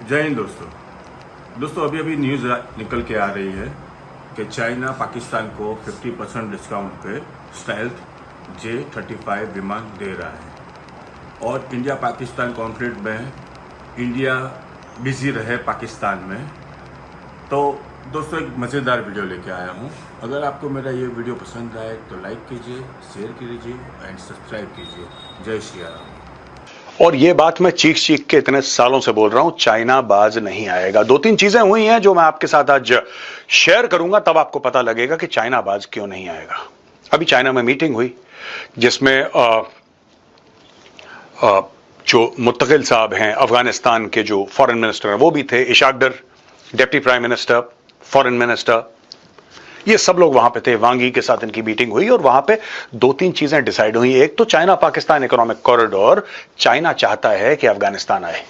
जय हिंद दोस्तों अभी अभी न्यूज़ निकल के आ रही है कि चाइना पाकिस्तान को 50% डिस्काउंट पे स्टेल्थ J-35 विमान दे रहा है और इंडिया पाकिस्तान कॉन्फ्लिक्ट में इंडिया बिजी रहे पाकिस्तान में। तो दोस्तों एक मज़ेदार वीडियो लेके आया हूँ। अगर आपको मेरा ये वीडियो पसंद आए तो लाइक कीजिए, शेयर कीजिए एंड सब्सक्राइब कीजिए। जय श्री राम। और ये बात मैं चीख चीख के इतने सालों से बोल रहा हूं, चाइना बाज नहीं आएगा। दो तीन चीजें हुई हैं जो मैं आपके साथ आज शेयर करूंगा, तब आपको पता लगेगा कि चाइना बाज क्यों नहीं आएगा। अभी चाइना में मीटिंग हुई जिसमें जो मुत्तकिल साहब हैं, अफगानिस्तान के जो फॉरेन मिनिस्टर हैं वो भी थे, इशाक डर deputy prime minister, foreign minister, ये सब लोग वहां पे थे। वांगी के साथ इनकी मीटिंग हुई और वहां पे दो तीन चीजें डिसाइड हुई। एक तो China Pakistan economic corridor, China चाहता है कि अफगानिस्तान आए,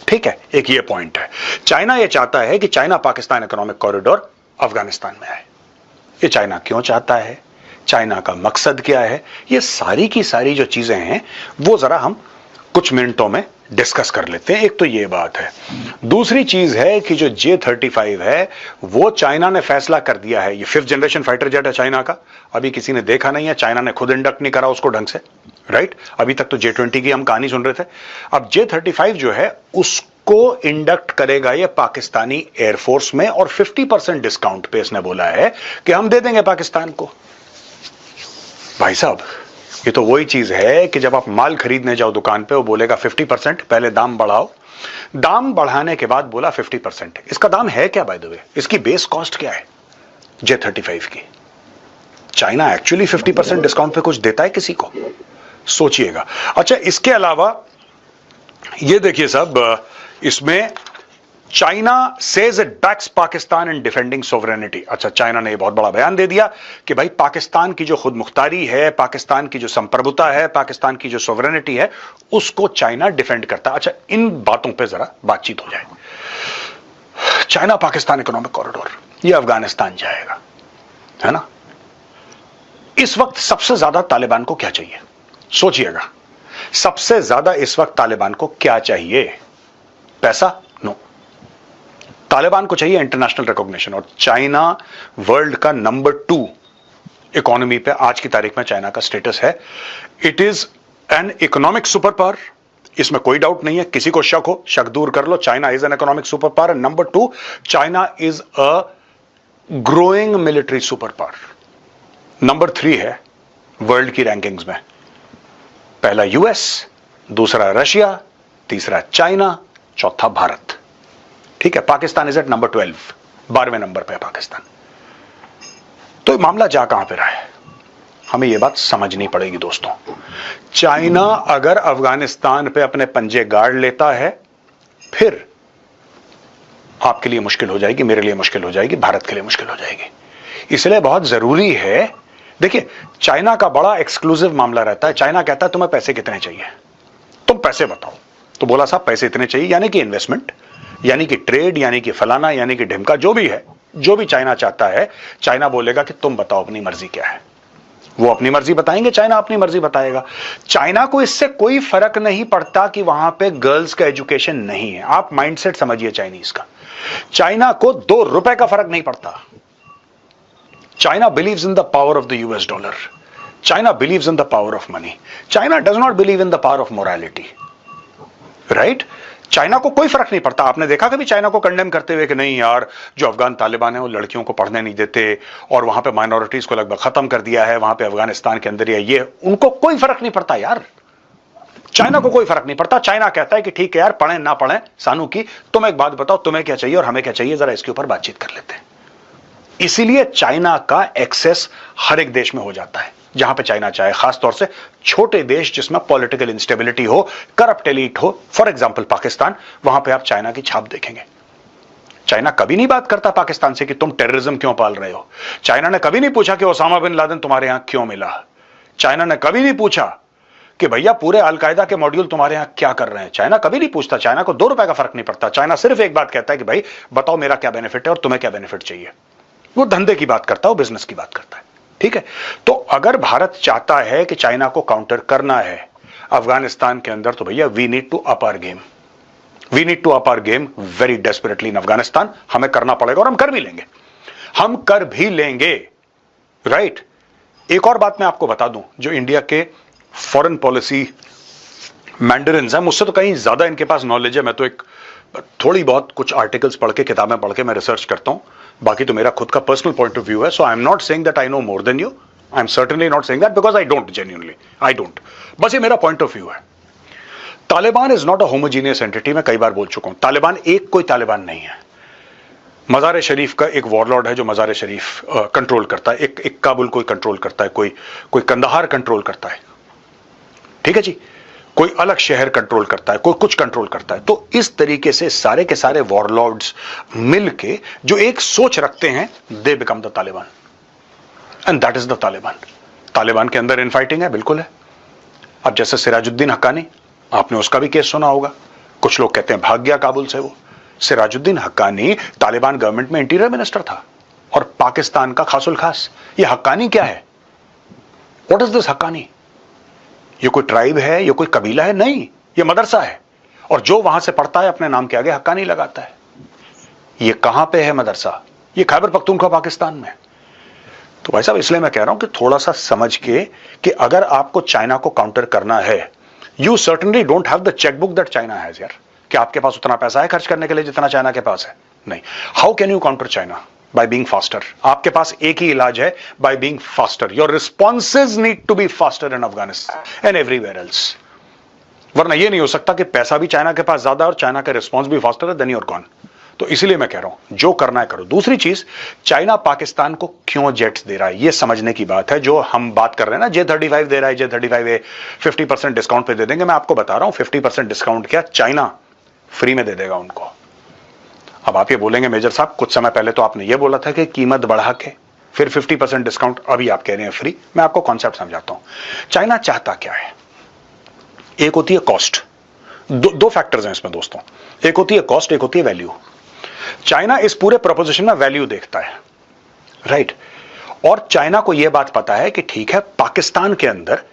ठीक है, एक ये पॉइंट है। चाइना ये चाहता है कि China Pakistan economic corridor Afghanistan में आए। ये चाइना क्यों चाहता है, चाइना का मकसद क्या है, ये सारी की सारी जो चीजें हैं वो जरा हम कुछ मिनटों में डिस्कस कर लेते हैं। एक तो ये बात है। दूसरी चीज है कि जो J-35 है वो चाइना ने फैसला कर दिया है। ये 5th जनरेशन फाइटर जेट है चाइना का। अभी किसी ने देखा नहीं है, चाइना ने खुद इंडक्ट नहीं करा उसको ढंग से, राइट। अभी तक तो J-20 की हम कहानी सुन रहे थे। अब J-35 जो है उसको इंडक्ट करेगा ये पाकिस्तानी एयरफोर्स में और 50% डिस्काउंट पे इसने बोला है कि हम दे देंगे पाकिस्तान को। भाई साहब, ये तो वही चीज है कि जब आप माल खरीदने जाओ दुकान पे, वो बोलेगा 50%, पहले दाम बढ़ाओ, दाम बढ़ाने के बाद बोला 50%। इसका दाम है क्या बाय द वे, इसकी बेस कॉस्ट क्या है J-35 की? चाइना एक्चुअली 50% डिस्काउंट पे कुछ देता है किसी को? सोचिएगा। अच्छा, इसके अलावा ये देखिए साहब, इसमें China says it backs Pakistan in defending sovereignty. अच्छा, चाइना ने यह बहुत बड़ा बयान दे दिया कि भाई पाकिस्तान की जो खुद मुख्तारी है, पाकिस्तान की जो संप्रभुता है, पाकिस्तान की जो सोवरेनिटी है, उसको चाइना डिफेंड करता है। अच्छा, इन बातों पे जरा बातचीत हो जाए। चाइना पाकिस्तान इकोनॉमिक कॉरिडोर, ये अफगानिस्तान जाएगा, है ना। इस वक्त सबसे ज्यादा तालिबान को क्या चाहिए? सोचिएगा, सबसे ज्यादा इस वक्त तालिबान को क्या चाहिए? पैसा? नो, तालिबान को चाहिए इंटरनेशनल रिकॉग्निशन। और चाइना वर्ल्ड का नंबर 2 इकोनॉमी पे आज की तारीख में चाइना का स्टेटस है। It is an economic super power, इसमें कोई डाउट नहीं है। किसी को शक हो, शक दूर कर लो। China is an economic super power. Number 2, China is a growing military super power. Number 3 है वर्ल्ड की रैंकिंग्स में। पहला यूएस, दूसरा रशिया, तीसरा चाइना, चौथा भारत, ठीक है। पाकिस्तान इज एट नंबर 12, 12वें नंबर पे है पाकिस्तान। तो मामला जा कहां पे रहा है, हमें यह बात समझनी पड़ेगी दोस्तों। चाइना अगर अफगानिस्तान पे अपने पंजे गाड़ लेता है, फिर आपके लिए मुश्किल हो जाएगी, मेरे लिए मुश्किल हो जाएगी, भारत के लिए मुश्किल हो जाएगी। इसलिए बहुत जरूरी है। देखिए, चाइना का बड़ा एक्सक्लूसिव मामला रहता है। चाइना कहता है तुम्हें पैसे कितने चाहिए, तुम पैसे बताओ। तो बोला साहब पैसे इतने चाहिए, यानी कि इन्वेस्टमेंट, यानी कि ट्रेड, यानी कि फलाना, यानी कि ढिमका, जो भी है, जो भी चाइना चाहता है, चाइना बोलेगा कि तुम बताओ अपनी मर्जी क्या है। वो अपनी मर्जी बताएंगे, चाइना अपनी मर्जी बताएगा। चाइना को इससे कोई फर्क नहीं पड़ता कि वहां पे गर्ल्स का एजुकेशन नहीं है। आप माइंडसेट समझिए चाइनीज का। चाइना को 2 रुपए का फर्क नहीं पड़ता। China believes in the power of the US dollar. China believes in the power of money. China does not believe in the power of morality, right. China को कोई फर्क नहीं पड़ता। आपने देखा कभी चाइना को कंडेम करते हुए कि नहीं यार, जो अफगान तालिबान है वो लड़कियों को पढ़ने नहीं देते और वहां पे माइनॉरिटीज को लगभग खत्म कर दिया है वहां पे अफगानिस्तान के अंदर, ये उनको कोई फर्क नहीं पड़ता यार। चाइना को कोई फर्क नहीं पड़ता। चाइना कहता है कि ठीक है यार, पढ़े ना पढ़े सानू की, तुम एक बात बताओ, तुम्हें क्या चाहिए और हमें क्या चाहिए, जरा इसके ऊपर बातचीत कर लेते हैं। इसीलिए चाइना का एक्सेस हर एक देश में हो जाता है जहां पे चाइना चाहे, खासतौर से छोटे देश जिसमें पॉलिटिकल इंस्टेबिलिटी हो, करप्ट एलीट हो, फॉर एग्जांपल पाकिस्तान, वहां पे आप चाइना की छाप देखेंगे। चाइना कभी नहीं बात करता पाकिस्तान से कि तुम टेररिज्म क्यों पाल रहे हो। चाइना ने कभी नहीं पूछा कि ओसामा बिन लादेन तुम्हारे यहां क्यों मिला। चाइना ने कभी नहीं पूछा कि भैया पूरे अलकायदा के मॉड्यूल तुम्हारे यहां क्या कर रहे हैं। चाइना कभी नहीं पूछता। चाइना को 2 रुपए का फर्क नहीं पड़ता। चाइना सिर्फ एक बात कहता है कि भाई बताओ मेरा क्या बेनिफिट है और तुम्हें क्या बेनिफिट चाहिए। वो धंधे की बात करता है, वो बिजनेस की बात करता है, ठीक है। तो अगर भारत चाहता है कि चाइना को काउंटर करना है अफगानिस्तान के अंदर, तो भैया we need to up our game. We need to up our game very desperately in Afghanistan. हमें करना पड़ेगा और हम कर भी लेंगे, हम कर भी लेंगे, राइट। एक और बात मैं आपको बता दूं, जो इंडिया के फॉरेन पॉलिसी मैंडरिन्स हैं, मुझसे तो कहीं ज्यादा इनके पास नॉलेज है। मैं तो एक थोड़ी बहुत कुछ आर्टिकल्स पढ़ के, किताबें पढ़ के मैं रिसर्च करता हूं, बाकी तो मेरा खुद का पर्सनल पॉइंट ऑफ व्यू है। So I am not saying that I know more than you, I am certainly not saying that because I don't, genuinely I don't. बस ये मेरा पॉइंट ऑफ व्यू है। Taliban is not a homogeneous entity. मैं कई बार बोल चुका हूं, तालिबान एक कोई तालिबान नहीं है। मज़ार शरीफ का एक वॉरलॉर्ड है जो मज़ार शरीफ कंट्रोल करता है, एक काबुल कोई कंट्रोल करता है, कोई कंदहार कंट्रोल करता है, ठीक है जी, कोई अलग शहर कंट्रोल करता है, कोई कुछ कंट्रोल करता है। तो इस तरीके से सारे के सारे वॉरलॉर्ड्स मिलके जो एक सोच रखते हैं, they become the Taliban and that is the Taliban. Taliban के अंदर इनफाइटिंग है, बिल्कुल है। अब जैसे सिराजुद्दीन हक्कानी, आपने उसका भी केस सुना होगा, कुछ लोग कहते हैं भाग गया काबुल से वो। सिराजुद्दीन हक्कानी तालिबान गवर्नमेंट में इंटीरियर मिनिस्टर था और पाकिस्तान का खासुल खास। ये हक्कानी क्या है? What is this Haqqani? ये कोई ट्राइब है, ये कोई कबीला है? नहीं, ये मदरसा है, और जो वहां से पढ़ता है अपने नाम के आगे हक्कानी लगाता है। ये कहां पे है मदरसा? ये खैबर पख्तूनख्वा पाकिस्तान में। तो भाई साहब, इसलिए मैं कह रहा हूं कि थोड़ा सा समझ के कि अगर आपको चाइना को काउंटर करना है, you certainly don't have the chequebook that China has यार। कि आपके पास उतना पैसा है खर्च करने के लिए जितना चाइना के पास है? नहीं। How can you counter China? By being faster. आपके पास एक ही इलाज है, by being faster. Your responses need to be faster in Afghanistan and everywhere else. वरना यह नहीं हो सकता कि पैसा भी चाइना के पास ज्यादा है और चाइना का रिस्पॉन्स भी फास्टर है, देन यूर गॉन। तो इसीलिए मैं कह रहा हूं, जो करना है करो। दूसरी चीज, चाइना पाकिस्तान को क्यों जेट्स दे रहा है, यह समझने की बात है। जो हम बात कर रहे हैं ना, J-35 दे रहा है, J-35A 50% डिस्काउंट पे दे देंगे। मैं आपको बता रहा हूं, 50% डिस्काउंट क्या, चाइना फ्री में दे देगा उनको। अब आप ये बोलेंगे, मेजर साहब कुछ समय पहले तो आपने ये बोला था कि कीमत बढ़ा के फिर 50% डिस्काउंट, अभी आप कह रहे हैं फ्री। मैं आपको कॉन्सेप्ट समझाता हूं। चाइना चाहता क्या है? एक होती है कॉस्ट, दो फैक्टर्स हैं इसमें दोस्तों, एक होती है कॉस्ट, एक होती है वैल्यू। चाइना इस पूरे प्रोपोजिशन में वैल्यू देखता है, राइट। और चाइना को यह बात पता है कि ठीक है, पाकिस्तान के अंदर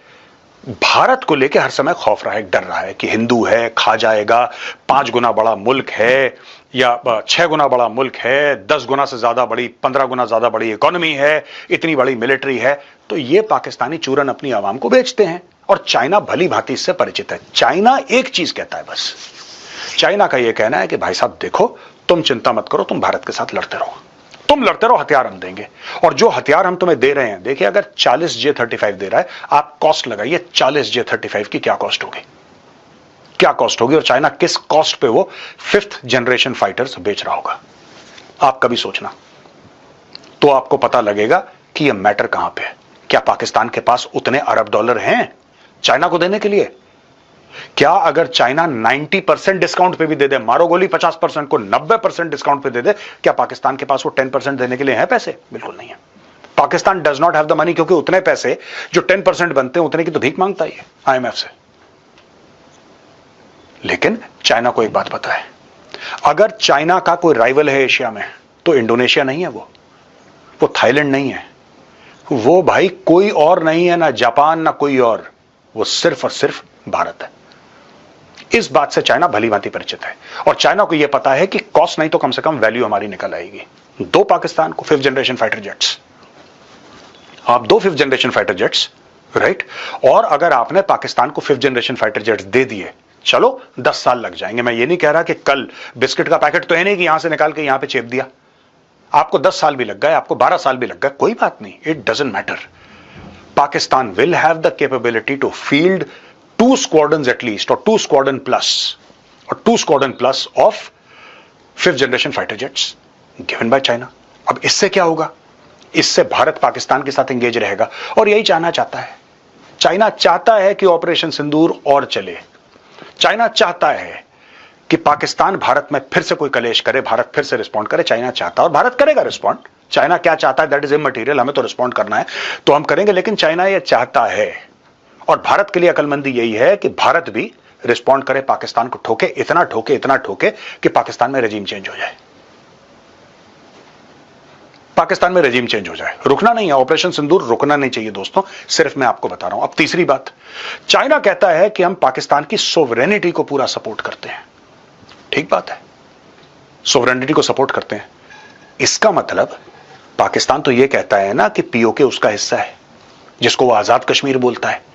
भारत को लेकर हर समय खौफ रहा है, डर रहा है कि हिंदू है, खा जाएगा, 5 गुना बड़ा मुल्क है या 6 गुना बड़ा मुल्क है, 10 गुना से ज्यादा बड़ी, 15 गुना ज्यादा बड़ी इकोनॉमी है, इतनी बड़ी मिलिट्री है। तो ये पाकिस्तानी चूरन अपनी आवाम को बेचते हैं और चाइना भली भांति इससे परिचित है। चाइना एक चीज कहता है बस, चाइना का यह कहना है कि भाई साहब देखो, तुम चिंता मत करो, तुम भारत के साथ लड़ते रहो, तुम लड़ते रहो, हथियार हम देंगे। और जो हथियार हम तुम्हें दे रहे हैं, देखिए अगर 40 J-35 दे रहा है, आप कॉस्ट लगाइए 40 J-35 की क्या कॉस्ट होगी, क्या कॉस्ट होगी, और चाइना किस कॉस्ट पे वो 5th जनरेशन फाइटर्स बेच रहा होगा, आप कभी सोचना। तो आपको पता लगेगा कि ये मैटर कहां पे है। क्या पाकिस्तान के पास उतने अरब डॉलर हैं चाइना को देने के लिए? क्या अगर चाइना 90% डिस्काउंट पे भी दे दे, मारो गोली 50% को 90% डिस्काउंट पे दे दे, क्या पाकिस्तान के पास वो 10% देने के लिए है पैसे? बिल्कुल नहीं है। Pakistan does not have the money, क्योंकि उतने पैसे जो 10% बनते हैं, उतने की तो भीख मांगता ही है IMF से। लेकिन चाइना को एक बात पता है, अगर चाइना का कोई राइवल है एशिया में, तो इंडोनेशिया नहीं है, वो थाईलैंड नहीं है, वो भाई कोई और नहीं है, ना जापान ना कोई और, वो सिर्फ और सिर्फ भारत है। इस बात से चाइना भली भांति परिचित है और चाइना को यह पता है कि कॉस्ट नहीं तो कम से कम वैल्यू हमारी निकल आएगी। दो पाकिस्तान को 5th जनरेशन फाइटर जेट्स, आप दो 5th generation fighter jets, right. और अगर आपने पाकिस्तान को 5th जनरेशन फाइटर जेट्स दे दिए, चलो 10 साल लग जाएंगे। मैं ये नहीं कह रहा कि कल बिस्किट का पैकेट तो है नहीं कि यहां से निकाल के यहां पे चेप दिया, आपको 10 साल भी लग गए, आपको 12 साल भी लग गए, कोई बात नहीं, it doesn't matter. Pakistan will have the capability to field 2 squadrons at least, or 2 squadron plus, or 2 squadron plus of 5th generation fighter jets given by China. अब इससे क्या होगा? इससे भारत पाकिस्तान के साथ एंगेज रहेगा और यही चाइना चाहता है। चाइना चाहता है कि ऑपरेशन सिंदूर और चले। चाइना चाहता है कि पाकिस्तान भारत में फिर से कोई कलेश करे, भारत फिर से रिस्पॉन्ड करे। चाइना चाहता है और भारत करेगा रिस्पॉन्ड। चाइना क्या चाहता है दैट इज इममटीरियल, हमें तो रिस्पॉन्ड करना है तो हम करेंगे, लेकिन चाइना यह चाहता है और भारत के लिए अकलमंदी यही है कि भारत भी रिस्पॉन्ड करे, पाकिस्तान को ठोके, इतना ठोके कि पाकिस्तान में रेजिम चेंज हो जाए, पाकिस्तान में रेजिम चेंज हो जाए। रुकना नहीं है, ऑपरेशन सिंदूर रुकना नहीं चाहिए दोस्तों, सिर्फ मैं आपको बता रहा हूं। अब तीसरी बात, चाइना कहता है कि हम पाकिस्तान की सोवरेनिटी को पूरा सपोर्ट करते हैं। ठीक बात है, सोवरेनिटी को सपोर्ट करते हैं। इसका मतलब पाकिस्तान तो यह कहता है ना कि पीओके उसका हिस्सा है, जिसको वो आजाद कश्मीर बोलता है।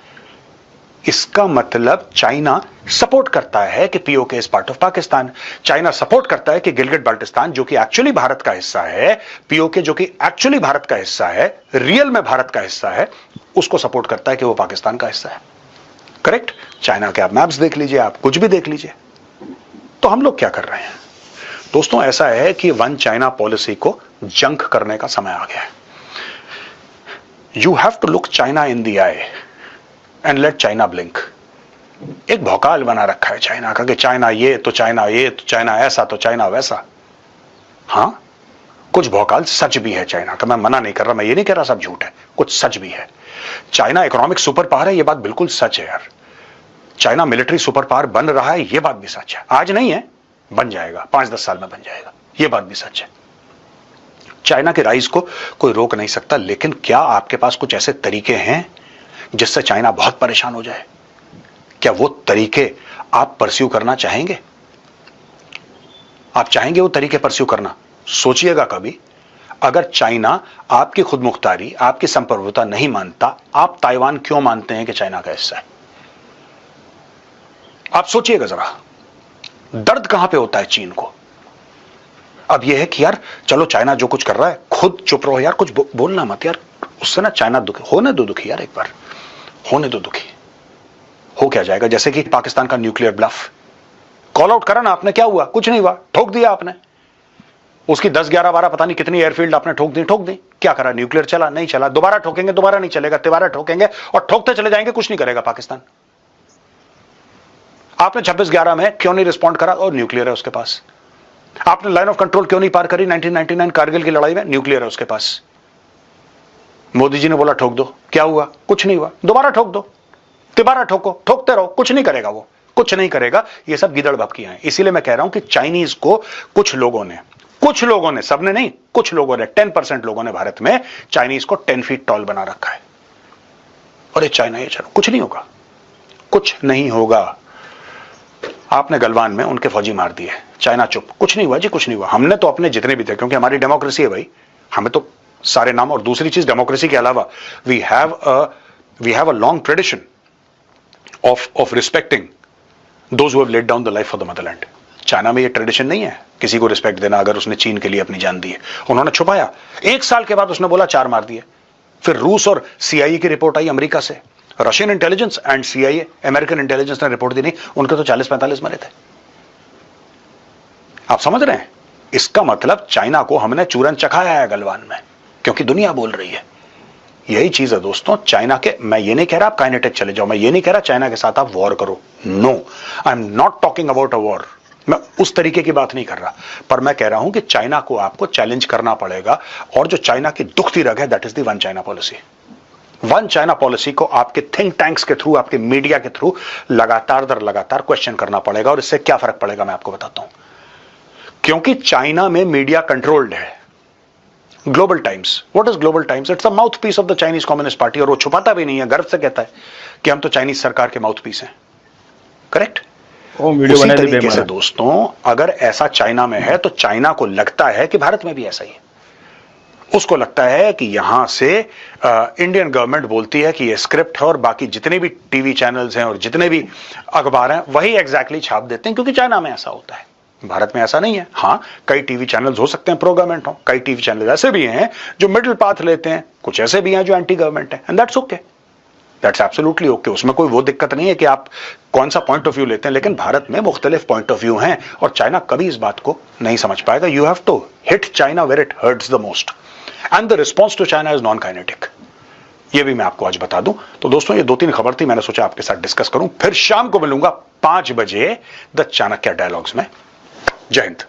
इसका मतलब चाइना सपोर्ट करता है कि PoK is part of Pakistan. China support करता है कि गिलगिट बाल्टिस्तान, जो कि एक्चुअली भारत का हिस्सा है, पीओके जो कि एक्चुअली भारत का हिस्सा है, रियल में भारत का हिस्सा है, उसको सपोर्ट करता है कि वो पाकिस्तान का हिस्सा है। करेक्ट? चाइना के आप मैप्स देख लीजिए, आप कुछ भी देख लीजिए। तो हम लोग क्या कर रहे हैं दोस्तों? ऐसा है कि वन चाइना पॉलिसी को जंक करने का समय आ गया है। You have to look China in the eye and let China blink. एक भौकाल बना रखा है चाइना का कि चाइना ये तो चाइना ये तो चाइना ऐसा तो चाइना वैसा। हां, कुछ भौकाल सच भी है चाइना का, मैं मना नहीं कर रहा, मैं ये नहीं कह रहा सब झूठ है, कुछ सच भी है। चाइना इकोनॉमिक सुपर पावर है, ये बात बिल्कुल सच है यार। चाइना मिलिट्री सुपर पावर बन रहा है, ये बात भी सच है। आज नहीं है, बन जाएगा, 5-10 साल में बन जाएगा, ये बात भी सच है। चाइना के राइज को कोई रोक नहीं सकता, लेकिन क्या आपके पास कुछ ऐसे तरीके हैं जिससे चाइना बहुत परेशान हो जाए? क्या वो तरीके आप परस्यू करना चाहेंगे? आप चाहेंगे वो तरीके परस्यू करना? सोचिएगा कभी, अगर चाइना आपकी खुदमुख्तारी, आपकी संप्रभुता नहीं मानता, आप ताइवान क्यों मानते हैं कि चाइना का हिस्सा है? आप सोचिएगा जरा, दर्द कहां पे होता है चीन को? अब यह है कि यार चलो चाइना जो कुछ कर रहा है, खुद चुप रहो यार, कुछ बोलना मत यार, उससे ना चाइना दुखी होने दो, दुखी यार, एक बार होने दो दुखी। हो क्या जाएगा? जैसे कि पाकिस्तान का न्यूक्लियर ब्लफ कॉल आउट करा ना आपने, क्या हुआ? कुछ नहीं हुआ, ठोक दिया आपने। उसकी 10, 11, 12 पता नहीं कितनी एयरफील्ड आपने ठोक दी। क्या करा? न्यूक्लियर चला? नहीं चला। दोबारा ठोकेंगे, दोबारा नहीं चलेगा, तिबारा ठोकेंगे और ठोकते चले जाएंगे, कुछ नहीं करेगा पाकिस्तान। आपने 26/11 में क्यों नहीं रिस्पॉन्ड करा? और न्यूक्लियर है उसके पास। आपने लाइन ऑफ कंट्रोल क्यों नहीं पार करी 1999 कारगिल की लड़ाई में? न्यूक्लियर है उसके पास। मोदी जी ने बोला ठोक दो, क्या हुआ? कुछ नहीं हुआ। दोबारा ठोक दो, तिबारा ठोको, ठोकते रहो, कुछ नहीं करेगा, वो कुछ नहीं करेगा। ये सब गिदड़ भपकियां हैं। इसीलिए मैं कह रहा हूं कि चाइनीज को कुछ लोगों ने, सबने नहीं, कुछ लोगों ने, 10% लोगों ने भारत में चाइनीज को 10 फीट टॉल बना रखा है। और ये चाइना, ये चलो, कुछ नहीं होगा, कुछ नहीं होगा। आपने गलवान में उनके फौजी मार दिए, चाइना चुप, कुछ नहीं हुआ जी, कुछ नहीं हुआ। हमने तो अपने जितने भी थे, क्योंकि हमारी डेमोक्रेसी है भाई, हमें तो सारे नाम। और दूसरी चीज, डेमोक्रेसी के अलावा we have a long tradition of respecting those who have laid down the life for the motherland. China में ये ट्रेडिशन नहीं है किसी को रिस्पेक्ट देना। अगर उसने चीन के लिए अपनी जान दी है, उन्होंने छुपाया। 1 साल के बाद उसने बोला 4 मार दिए। फिर रूस और सीआईए की रिपोर्ट आई अमेरिका से, Russian intelligence and CIA, American intelligence ने रिपोर्ट दी, नहीं उनके तो 40-45 मरे थे। आप समझ रहे हैं? इसका मतलब चाइना को हमने चूरन चखाया है गलवान में, क्योंकि दुनिया बोल रही है। यही चीज है दोस्तों चाइना के। मैं ये नहीं कह रहा आप काइनेटिक चले जाओ, मैं ये नहीं कह रहा चाइना के साथ आप वॉर करो, no, I am not talking about a war. मैं उस तरीके की बात नहीं कर रहा, पर मैं कह रहा हूं कि चाइना को आपको चैलेंज करना पड़ेगा। और जो चाइना की दुखती रग है, that is the one China policy. One China policy को आपके थिंक टैंक्स के थ्रू, आपके मीडिया के थ्रू लगातार दर लगातार क्वेश्चन करना पड़ेगा। और इससे क्या फर्क पड़ेगा मैं आपको बताता हूं। क्योंकि चाइना में मीडिया कंट्रोल्ड है। Global times, what is global times? It's a mouthpiece of the Chinese communist party. और वो छुपाता भी नहीं है, गर्व से कहता है कि हम तो चाइनीज सरकार के माउथ पीस हैं। करेक्ट? उसी तरीके से दोस्तों, अगर ऐसा चाइना में है, तो चाइना को लगता है कि भारत में भी ऐसा ही है। उसको लगता है कि यहां से इंडियन गवर्नमेंट बोलती है कि ये स्क्रिप्ट है, और बाकी जितने भी टीवी चैनल्स हैं और जितने भी अखबार हैं वही एग्जैक्टली छाप देते हैं, क्योंकि चाइना में ऐसा होता है, भारत में ऐसा नहीं है। हां, कई टीवी चैनल्स हो सकते हैं प्रो गवर्नमेंट हो, कई टीवी चैनल ऐसे भी हैं जो मिडिल पाथ लेते हैं, कुछ ऐसे भी हैं जो एंटी गवर्नमेंट है, and that's okay, that's absolutely okay. उसमें कोई वो दिक्कत नहीं है कि आप कौन सा पॉइंट ऑफ व्यू लेते हैं। लेकिन भारत में मुख्तलिफ पॉइंट ऑफ व्यू हैं, और चाइना कभी इस बात को नहीं समझ पाएगा। You have to hit China where it hurts the most, and the response to China is non kinetic. ये भी मैं आपको आज बता दूं। तो दोस्तों, ये 2-3 खबर थी, मैंने सोचा आपके साथ डिस्कस करूं। फिर शाम को मिलूंगा 5 बजे द चाणक्य डायलॉग्स में। जय हिंद।